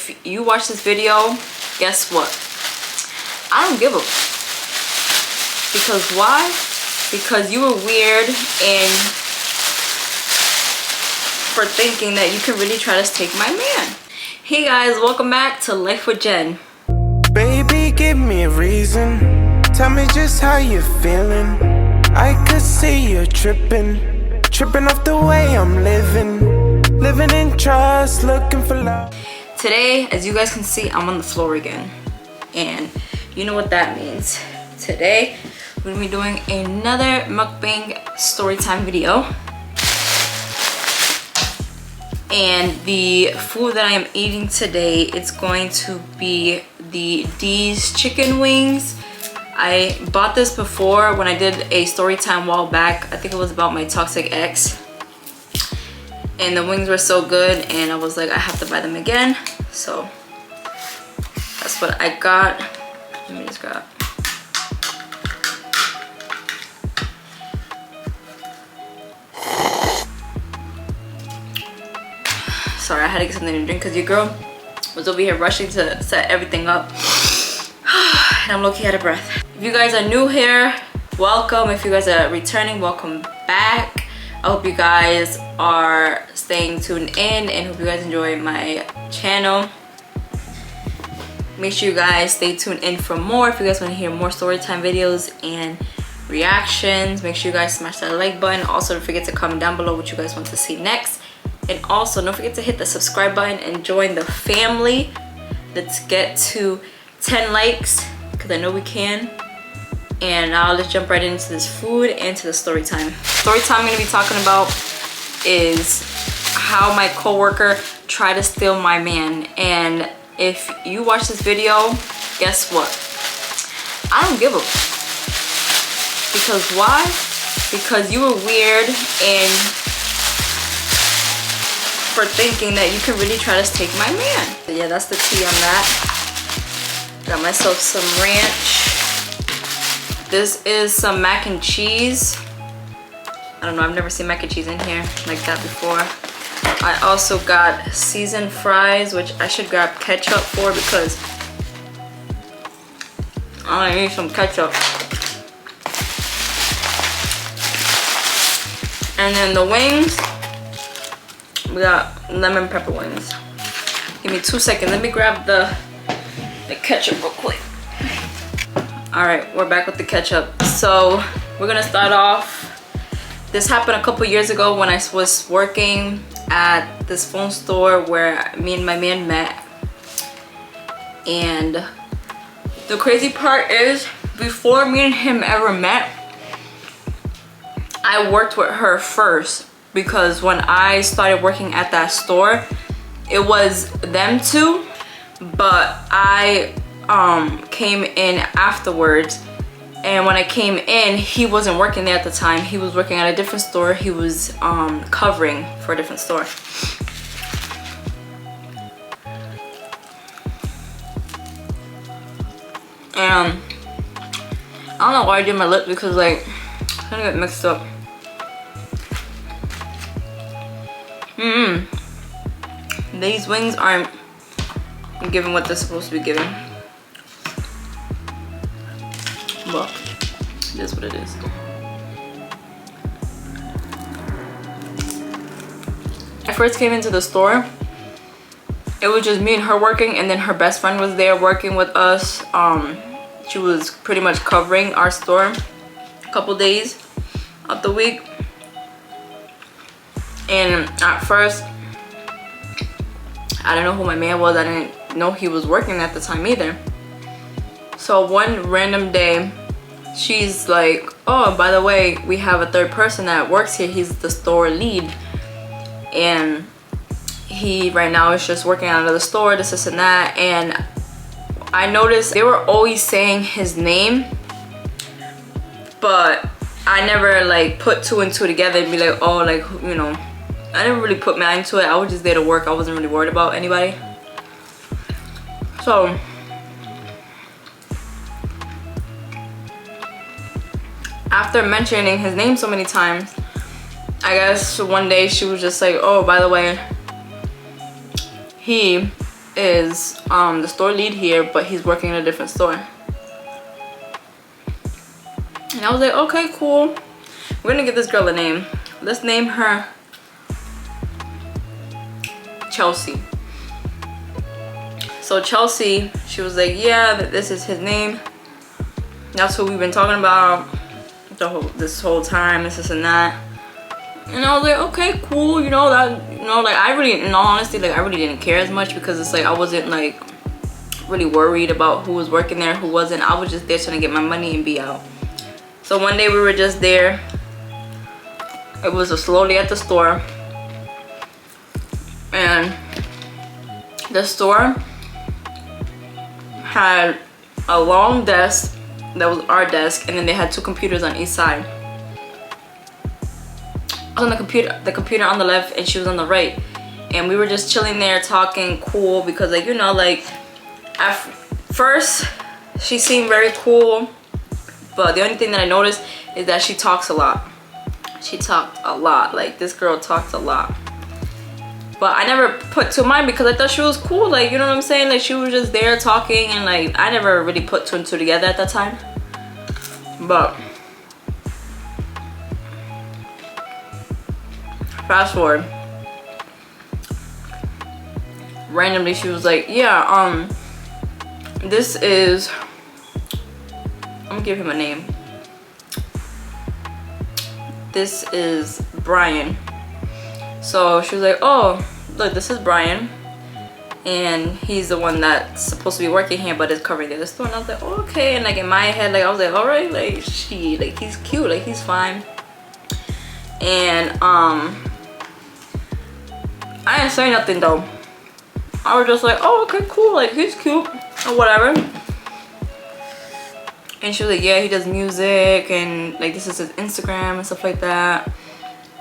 if you watch this video, guess what? I don't give a because why? Because you were weird and for thinking that you can really try to take my man. Hey guys, welcome back to Life with Jen. Baby, give me a reason. Tell me just how you're feeling. I could see you're tripping off the way I'm living in trust, looking for love. Today, as you guys can see, I'm on the floor again, and you know what that means. Today we're gonna be doing another mukbang storytime video, and the food that I am eating today, it's going to be the D's chicken wings. I bought this before when I did a story time a while back. I think it was about my toxic ex, and the wings were so good and I was like, I have to buy them again. So that's what I got. Let me just grab. Sorry, I had to get something to drink because your girl was over here rushing to set everything up. And I'm low-key out of breath. If you guys are new here, welcome. If you guys are returning, welcome back. I hope you guys are staying tuned in and hope you guys enjoy my channel. Make sure you guys stay tuned in for more. If you guys want to hear more storytime videos and reactions, make sure you guys smash that like button. Also, don't forget to comment down below what you guys want to see next. And also, don't forget to hit the subscribe button and join the family. Let's get to 10 likes because I know we can. And now let's jump right into this food and to the story time. Story time I'm going to be talking about is how my coworker tried to steal my man. And if you watch this video, guess what? I don't give a because why? Because you were weird and for thinking that you can really try to take my man. So yeah, that's the tea on that. Got myself some ranch. This is some mac and cheese. I don't know, I've never seen mac and cheese in here like that before. I also got seasoned fries, which I should grab ketchup for because I need some ketchup. And then the wings, we got lemon pepper wings. Give me 2 seconds, let me grab the ketchup real quick. All right, we're back with the ketchup. So we're gonna start off. This happened a couple years ago when I was working at this phone store where me and my man met. And the crazy part is, before me and him ever met, I worked with her first, because when I started working at that store, it was them two, but I came in afterwards. And when I came in, he wasn't working there at the time. He was working at a different store. He was covering for a different store. And I don't know why I did my lip because like I kind of got mixed up. These wings aren't giving what they're supposed to be giving. But it is what it is. I first came into the store, it was just me and her working, and then her best friend was there working with us. She was pretty much covering our store a couple days of the week. And at first, I didn't know who my man was. I didn't know he was working at the time either. So one random day, she's like, oh, by the way, we have a third person that works here. He's the store lead. And he right now is just working out of the store, this and that. And I noticed they were always saying his name, but I never like put two and two together and be like, oh, like, you know, I never really put mind to it. I was just there to work. I wasn't really worried about anybody. So after mentioning his name so many times, I guess one day she was just like, oh, by the way, he is the store lead here, but he's working in a different store. And I was like, okay, cool. We're gonna give this girl a name. Let's name her Chelsea. So Chelsea, she was like, yeah, this is his name. That's what we've been talking about this whole time, this and that. And I was like, okay, cool, you know, that, you know, like, I really, in all honesty, like, I really didn't care as much, because it's like, I wasn't, like, really worried about who was working there, who wasn't. I was just there trying to get my money and be out. So one day we were just there. It was a slowly at the store. And the store had a long desk that was our desk, and then they had 2 computers on each side. I was on the computer on the left, and she was on the right, and we were just chilling there talking cool, because, like, you know, like, at first she seemed very cool, but the only thing that I noticed is that she talks a lot. She talked a lot. Like, this girl talked a lot, but I never put to mind, because I thought she was cool, like, you know what I'm saying, like, she was just there talking, and, like, I never really put 2 and 2 together at that time. But fast forward, randomly she was like, yeah, this is, I'm gonna give him a name. This is Brian. So she was like, oh, look, this is Brian, and he's the one that's supposed to be working here, but is covering the other store. And I was like, oh, okay. And, like, in my head, like, I was like, all right, like, like, he's cute, like, he's fine. And I didn't say nothing though. I was just like, oh, okay, cool, like, he's cute or whatever. And she was like, yeah, he does music, and, like, this is his Instagram and stuff like that.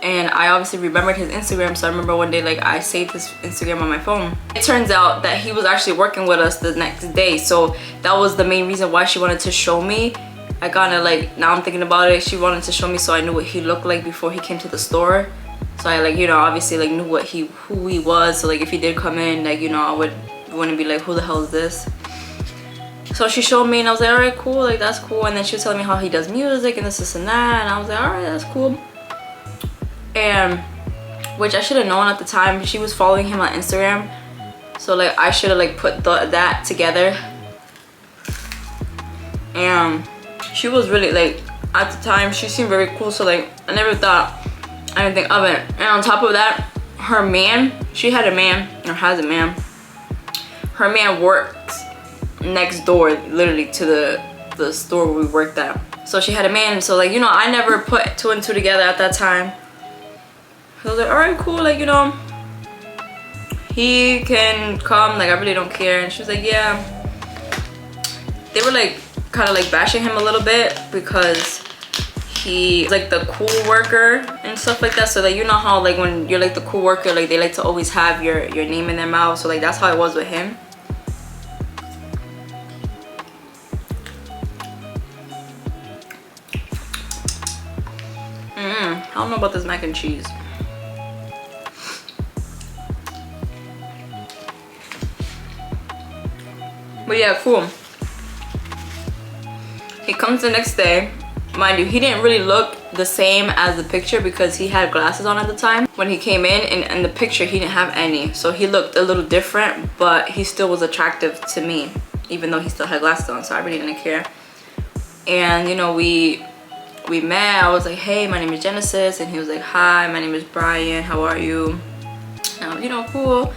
And I obviously remembered his Instagram, so I remember one day, like, I saved his Instagram on my phone. It turns out that he was actually working with us the next day, so that was the main reason why she wanted to show me. I kind of, like, now I'm thinking about it, she wanted to show me so I knew what he looked like before he came to the store. So I, like, you know, obviously, like, knew who he was, so, like, if he did come in, like, you know, I wouldn't be like, who the hell is this? So she showed me, and I was like, all right, cool, like, that's cool. And then she was telling me how he does music and this and that, and I was like, all right, that's cool. And which I should have known at the time, she was following him on Instagram, so, like, I should have, like, put that together. And she was really, like, at the time she seemed very cool, so, like, I never thought anything of it. And on top of that, her man, she had a man, or has a man, her man works next door literally to the store where we worked at. So she had a man, so, like, you know, I never put 2 and 2 together at that time. I was like, all right, cool, like, you know, he can come, like, I really don't care. And she was like, yeah. They were, like, kind of, like, bashing him a little bit, because he's, like, the cool worker and stuff like that. So, like, you know how, like, when you're, like, the cool worker, like, they like to always have your name in their mouth. So, like, that's how it was with him. I don't know about this mac and cheese. But yeah, cool. He comes the next day. Mind you, he didn't really look the same as the picture, because he had glasses on at the time when he came in, and in the picture he didn't have any. So he looked a little different, but he still was attractive to me, even though he still had glasses on, so I really didn't care. And, you know, we met. I was like, hey, my name is Genesis, and he was like, hi, my name is Brian, how are you? And I was, you know, cool.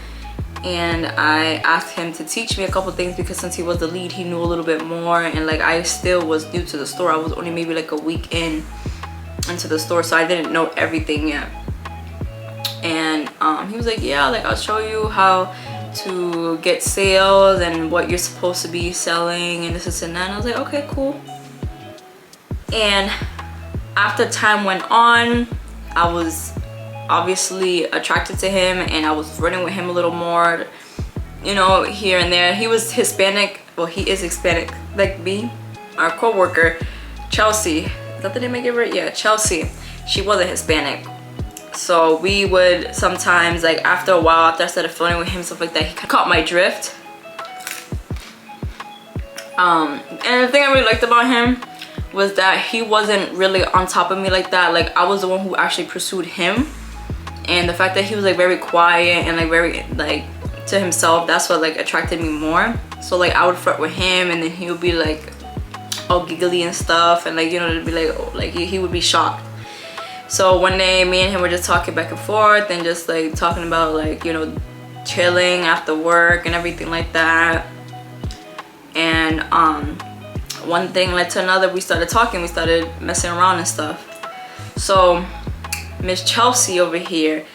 And I asked him to teach me a couple things, because since he was the lead, he knew a little bit more, and, like, I still was new to the store. I was only maybe like a week into the store, so I didn't know everything yet. And he was like, yeah, like, I'll show you how to get sales and what you're supposed to be selling and this and that. And I was like, okay, cool. And after time went on, I was obviously attracted to him, and I was running with him a little more, you know, here and there. He was Hispanic. Well, he is Hispanic, like me. Our co-worker, Chelsea. Is that the name I gave her? Yeah, Chelsea. She wasn't Hispanic. So we would sometimes, like after a while, after I started flirting with him, stuff like that, he caught my drift. And the thing I really liked about him was that he wasn't really on top of me like that. Like I was the one who actually pursued him, and the fact that he was like very quiet and like very like to himself, that's what like attracted me more. So like I would flirt with him, and then he would be like all giggly and stuff, and like, you know, it'd be like, oh, like he would be shocked. So one day me and him were just talking back and forth and just like talking about like, you know, chilling after work and everything like that. And one thing led to another. We started talking, we started messing around and stuff. So Miss Chelsea over here,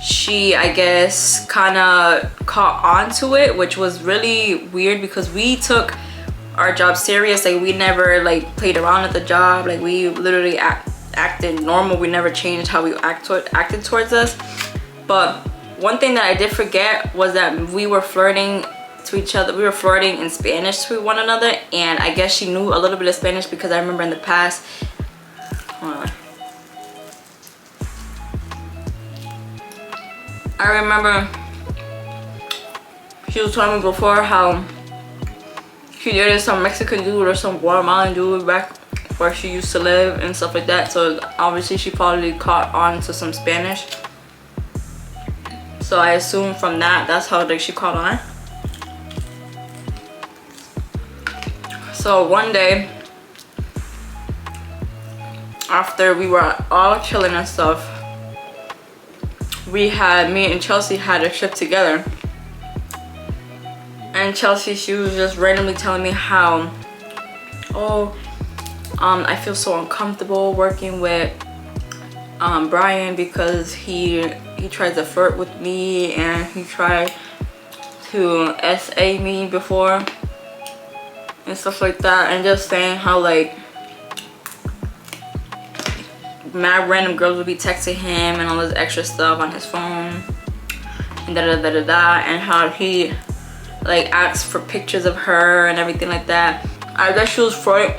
she, I guess, kind of caught on to it, which was really weird because we took our job serious. Like we never like played around at the job. Like we literally acted normal. We never changed how we acted towards us. But one thing that I did forget was that we were flirting to each other. We were flirting in Spanish to one another, and I guess she knew a little bit of Spanish because I remember in the past, hold on, I remember she was telling me before how she dated some Mexican dude or some Guatemalan dude back where she used to live and stuff like that. So obviously she probably caught on to some Spanish. So I assume from that, that's how like she caught on. So one day, after we were all chilling and stuff, me and Chelsea had a trip together. And Chelsea, she was just randomly telling me how, I feel so uncomfortable working with Brian because he tried to flirt with me and he tried to SA me before and stuff like that, and just saying how like mad random girls would be texting him and all this extra stuff on his phone and and how he like asked for pictures of her and everything like that. I guess she was flirting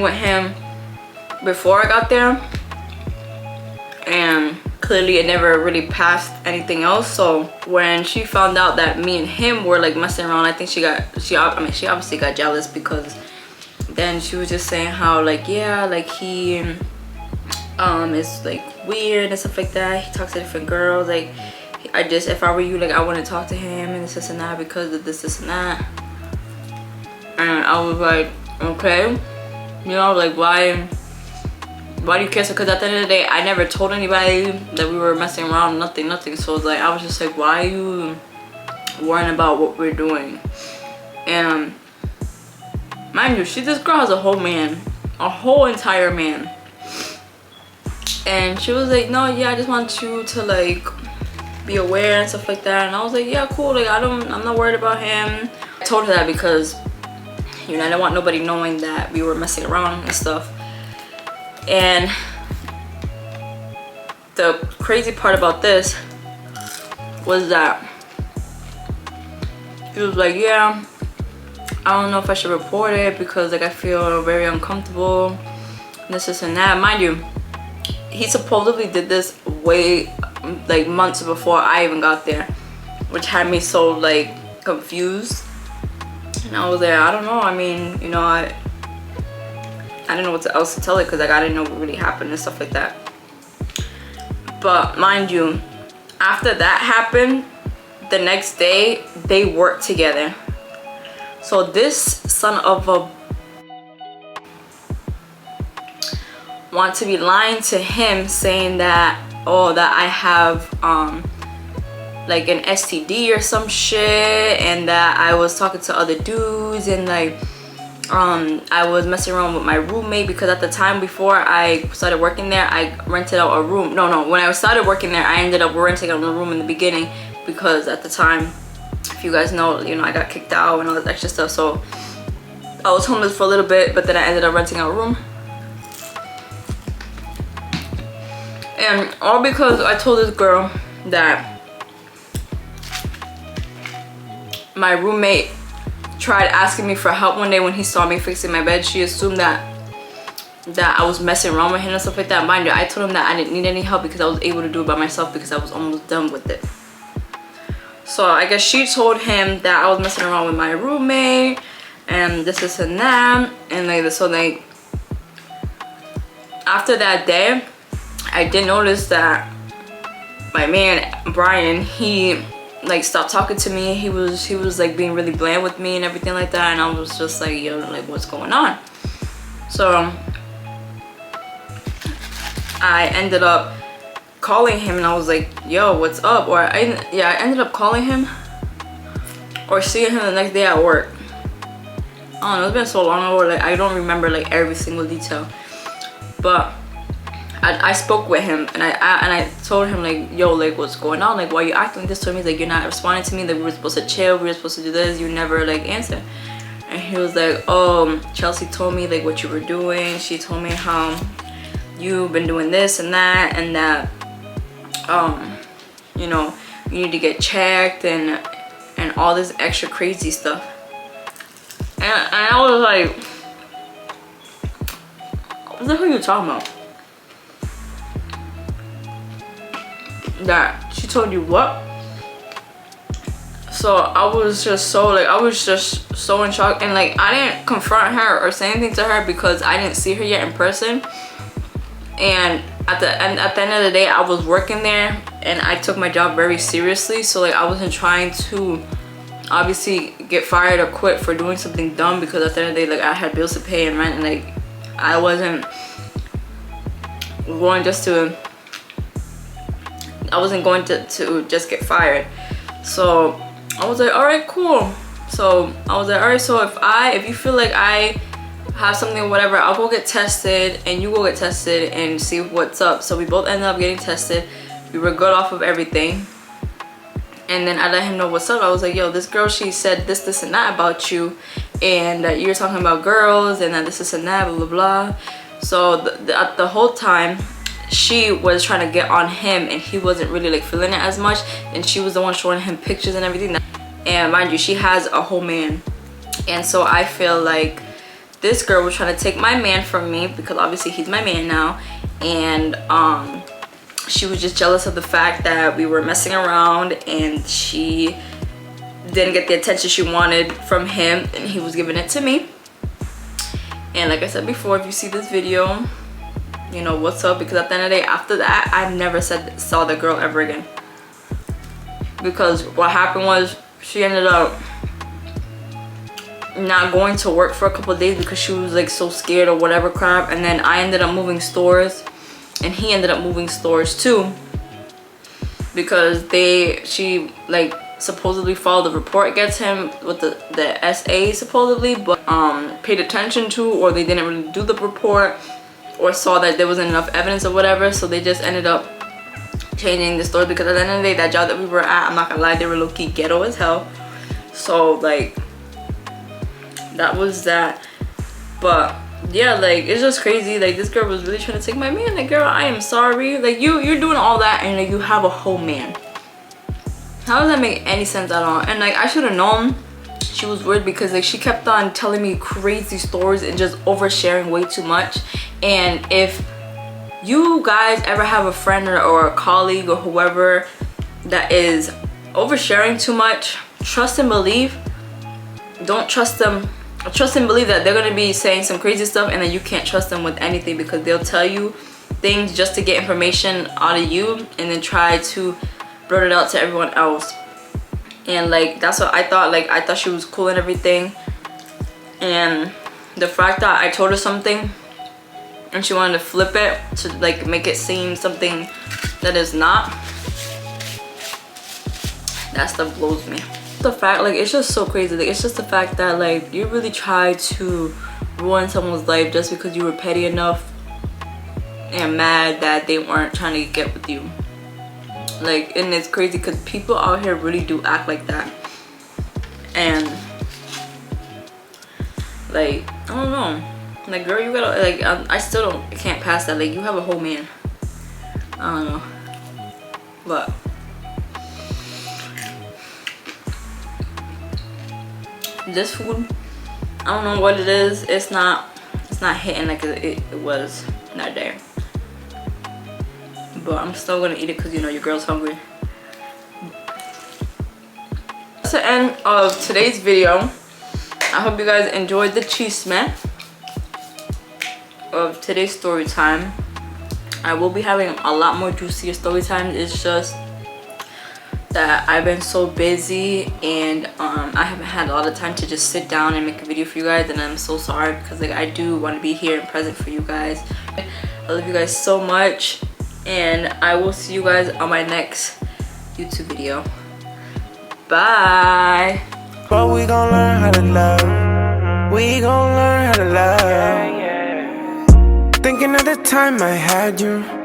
with him before I got there, and clearly it never really passed anything else. So when she found out that me and him were like messing around, I think she obviously got jealous, because then she was just saying how like, yeah, like he is like weird and stuff like that. He talks to different girls. Like if I were you, like I wouldn't talk to him and this and that because of this and that. And I was like, okay, you know, like why do you care? So, because at the end of the day, I never told anybody that we were messing around, nothing. So it's like, I was just like, why are you worrying about what we're doing? And mind you, this girl has a whole man, a whole entire man. And she was like, no, yeah, I just want you to like be aware and stuff like that. And I was like, yeah, cool, like I'm not worried about him. I told her that because, you know, I didn't want nobody knowing that we were messing around and stuff. And the crazy part about this was that he was like, yeah, I don't know if I should report it because like I feel very uncomfortable, this and that. Mind you, he supposedly did this way like months before I even got there, which had me so like confused. And I was like, I don't know, I mean, you know, I didn't know what else to tell it because like I didn't know what really happened and stuff like that. But mind you, after that happened, the next day they worked together. So this son of a want to be lying to him, saying that, oh, that I have like an STD or some shit, and that I was talking to other dudes, and like I was messing around with my roommate, because at the time before I started working there, I rented out a room. No, when I started working there, I ended up renting out a room in the beginning, because at the time, if you guys know, you know, I got kicked out and all that extra stuff. So I was homeless for a little bit, but then I ended up renting out a room. And all because I told this girl that my roommate tried asking me for help one day when he saw me fixing my bed. She assumed that that I was messing around with him and stuff like that. Mind you, I told him that I didn't need any help because I was able to do it by myself because I was almost done with it. So I guess she told him that I was messing around with my roommate and this and that, and like so like after that day I did notice that my man Brian, he like stopped talking to me. He was like being really bland with me and everything like that, and I was just like, yo, like what's going on? So I ended up calling him and I was like, yo, what's up? Or I ended up calling him or seeing him the next day at work. I don't know, it's been so long ago, like I don't remember like every single detail, but I spoke with him and I told him like, yo, like what's going on, like why you acting like this to me, like you're not responding to me, like we were supposed to chill, we were supposed to do this, you never like answer. And he was like, oh, Chelsea told me like what you were doing, she told me how you've been doing this and that you know, you need to get checked and all this extra crazy stuff. And I was like, what the hell are you talking about? That she told you what? So I was just so in shock, and like I didn't confront her or say anything to her because I didn't see her yet in person. And at the end of the day, I was working there and I took my job very seriously, so like I wasn't trying to obviously get fired or quit for doing something dumb, because at the end of the day, like I had bills to pay and rent, and like I wasn't going to just get fired. So I was like, all right, cool. So I was like, all right, so if you feel like I have something or whatever, I'll go get tested and you go get tested and see what's up. So we both ended up getting tested. We were good off of everything. And then I let him know what's up. I was like, yo, this girl, she said this and that about you, and that you're talking about girls and that this and that, blah blah blah. So the whole time she was trying to get on him and he wasn't really like feeling it as much, and she was the one showing him pictures and everything. And mind you, she has a whole man, and so I feel like this girl was trying to take my man from me because obviously he's my man now. And she was just jealous of the fact that we were messing around and she didn't get the attention she wanted from him, and he was giving it to me. And like I said before, if you see this video, you know what's up, because at the end of the day, after that, I never saw the girl ever again. Because what happened was she ended up not going to work for a couple of days because she was like so scared or whatever crap. And then I ended up moving stores and he ended up moving stores too, because she like supposedly filed a report against him with the SA supposedly, but paid attention to, or they didn't really do the report, or saw that there wasn't enough evidence or whatever, so they just ended up changing the store. Because at the end of the day, that job that we were at, I'm not gonna lie, they were low-key ghetto as hell. So like that was that. But yeah, like it's just crazy. Like this girl was really trying to take my man. Like, girl, I am sorry. Like you're doing all that and like you have a whole man. How does that make any sense at all? And like I should have known she was weird, because like she kept on telling me crazy stories and just oversharing way too much. And if you guys ever have a friend or a colleague or whoever that is oversharing too much, trust and believe. Don't trust them. Trust and believe that they're gonna be saying some crazy stuff, and then you can't trust them with anything, because they'll tell you things just to get information out of you and then try to blurt it out to everyone else. And like that's what I thought. Like I thought she was cool and everything, and the fact that I told her something and she wanted to flip it to like make it seem something that is not, that stuff blows me. The fact, like it's just so crazy. Like it's just the fact that like you really tried to ruin someone's life just because you were petty enough and mad that they weren't trying to get with you. Like, and it's crazy because people out here really do act like that. And like I don't know, like girl, you gotta like I still can't pass that. Like you have a whole man. I don't know, but this food, I don't know what it is. It's not it's not hitting like it was that day. But I'm still gonna eat it because you know your girl's hungry. That's the end of today's video. I hope you guys enjoyed the chisme of today's story time. I will be having a lot more juicier story times. It's just that I've been so busy and I haven't had a lot of time to just sit down and make a video for you guys, and I'm so sorry because like I do want to be here and present for you guys. I love you guys so much, and I will see you guys on my next YouTube video. Bye. But we gon' learn how to love. We gon' learn how to love. Thinking of the time I had you.